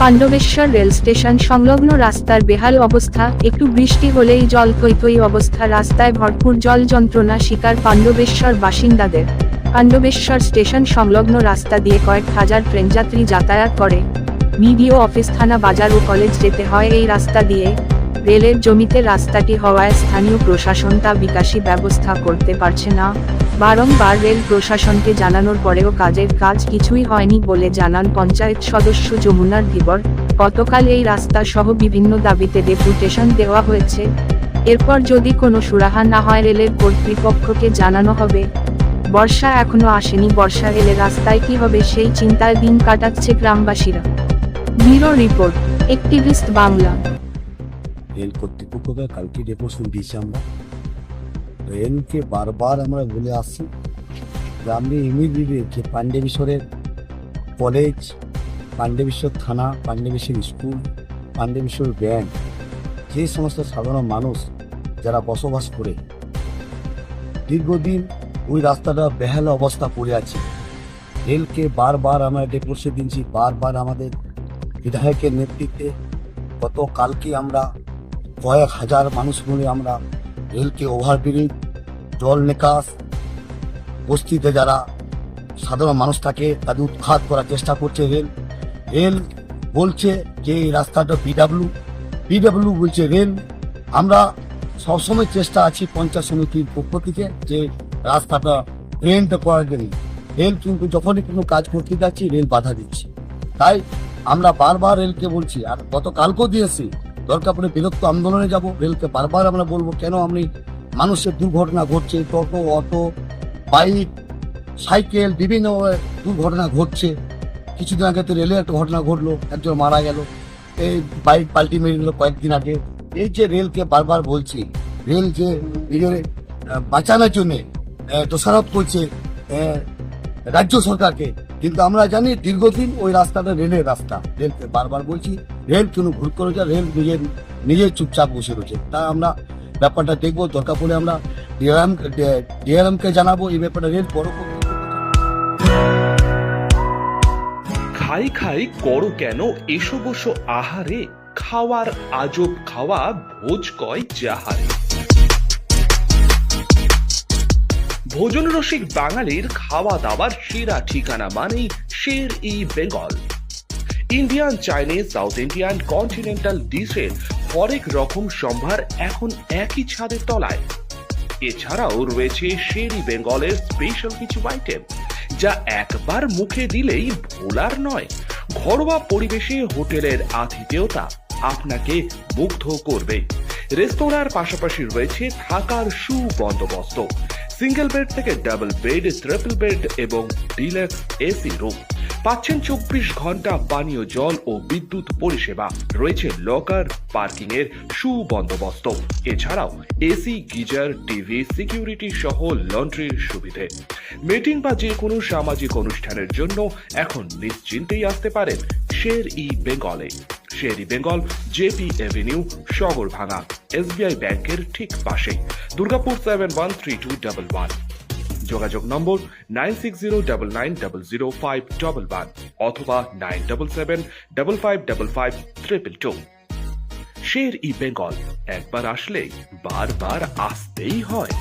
Pandabeswar rail station সংলগ্ন রাস্তার বেহাল অবস্থা, একটু বৃষ্টি হলেই জল থই অবস্থা, রাস্তায় ভরপুর জল, যন্ত্রণা শিকার পাণ্ডবেশ্বর বাসিন্দাদের। পাণ্ডবেশ্বর স্টেশন সংলগ্ন রাস্তা দিয়ে কয়েক হাজার ট্রেনযাত্রী যাতায়াত করে। বিডিও অফিস, থানা, বাজার ও কলেজ যেতে হয় এই রাস্তা দিয়ে। রেলের জমিতে রাস্তাটি হওয়ায় স্থানীয় প্রশাসন তা বিকাশী ব্যবস্থা করতে পারছে না। বারংবার রেল প্রশাসনকে জানানোর পরেও কাজের কাজ কিছুই হয়নি বলে জানান পঞ্চায়েত সদস্য যমুনার ধীবর। গতকাল এই রাস্তা সহ বিভিন্ন দাবিতে ডেপুটেশন দেওয়া হয়েছে। এরপর যদি কোনো সুরাহা না হয় রেলের কর্তৃপক্ষকে জানানো হবে। বর্ষা এখনো আসেনি, বর্ষা এলে রাস্তায় কি হবে সেই চিন্তায় দিন কাটাচ্ছে গ্রামবাসীরা। Bureau report, activist Bangla. Rail কর্তৃপক্ষকে কালকে ডেপুটেশন দিয়েছি আমরা। রেলকে বারবার আমরা বলে আসছি যে আপনি ইমিডিয়েটলি যে পাণ্ডবেশ্বরের কলেজ, পাণ্ডবেশ্বর থানা, পাণ্ডবেশ্বর স্কুল, পাণ্ডবেশ্বর ব্যাংক, যে সমস্ত সাধারণ মানুষ যারা বসবাস করে দীর্ঘদিন ওই রাস্তাটা বেহাল অবস্থা পড়ে আছে। রেলকে বারবার আমরা ডেপুটেশন দিচ্ছি, বারবার আমাদের বিধায়কের নেতৃত্বে গতকালকে আমরা কয়েক হাজার মানুষ মিলে আমরা রেলকে ওভারব্রিজ, জল নিকাশ, বস্তিতে যারা সাধারণ মানুষ থাকে তাদের উৎখাত করার চেষ্টা করছে রেল বলছে যে এই রাস্তাটা পিডাব্লিউ বলছে রেল। আমরা সবসময় চেষ্টা আছি পঞ্চায়েত সমিতির পক্ষ থেকে যে রাস্তাটা ট্রেনটা করার জন্য। রেল কিন্তু যখনই কোনো কাজ করতে যাচ্ছি রেল বাধা দিচ্ছে। তাই আমরা বারবার রেলকে বলছি, আর গতকালকেও দিয়েছি, দরকার পড়ে বিরক্ত আন্দোলনে যাব। রেলকে বারবার আমরা বলবো কেন আপনি মানুষের দুর্ঘটনা ঘটছে, টোটো, অটো, বাইক, সাইকেল, বিভিন্ন দুর্ঘটনা ঘটছে। কিছুদিন আগে তো রেলে একটা ঘটনা ঘটলো, একজন মারা গেল, এই বাইক পাল্টি মেরে নিল কয়েকদিন আগে। এই যে রেলকে বারবার বলছি, রেল যে নিজের বাঁচানোর জন্যে দোষারোপ করছে রাজ্য সরকারকে, কিন্তু আমরা জানি দীর্ঘদিন ওই রাস্তাটা রেলের রাস্তা। রেলকে বারবার বলছি রেল কোনো ভুল করেছে, রেল নিজের চুপচাপ বসে রয়েছে। তাই আমরা ব্যাপারটা দেখবো, দরকার পড়লে আমরা ডিআরএমকে জানাবো এই ব্যাপারটা। রেল বড় খাই খাই করো কেন এসো বসো আহারে, খাওয়ার আজব খাওয়া ভোজ কয় যাহারে। ভোজন রসিক বাঙালির খাওয়া দাওয়ার সেরা ঠিকানা মানেই Sher e Bengal. Indian, Chinese, South Indian, continental ডিশের হরেক রকম সম্ভার এখন একই ছাদের তলায়। এছাড়াও রয়েছে শের ই বেঙ্গলের স্পেশাল কিছু আইটেম যা একবার মুখে দিলেই ভোলার নয়। ঘরোয়া পরিবেশে হোটেলের আতিথেয়তা আপনাকে মুগ্ধ করবে। রেস্তোরাঁর পাশাপাশি রয়েছে থাকার সুবন্দোবস্ত। সিঙ্গেল বেড থেকে ডাবল বেড, ট্রিপল বেড এবং ডিলাক্স এসি রুম। পাচ্ছেন 24 ঘন্টা পানীয় জল ও বিদ্যুৎ পরিষেবা। রয়েছে লকার, পার্কিং এর সুবন্দোবস্ত। এছাড়াও এসি, গিজার, টিভি, সিকিউরিটি সহ লন্ড্রির সুবিধে। মিটিং বা যে কোনো সামাজিক অনুষ্ঠানের জন্য এখন নিশ্চিন্তেই আসতে পারেন শের ই বেঙ্গলে। Sher e Bengal, JP Avenue, Sagarbhanga, SBI ব্যাংকের ঠিক পাশে, দুর্গাপুর 713211। যোগাযোগ নম্বর 9609900511 অথবা 9775555222। শের ই বেঙ্গল, একবার আসলে বারবার আসতেই হয়।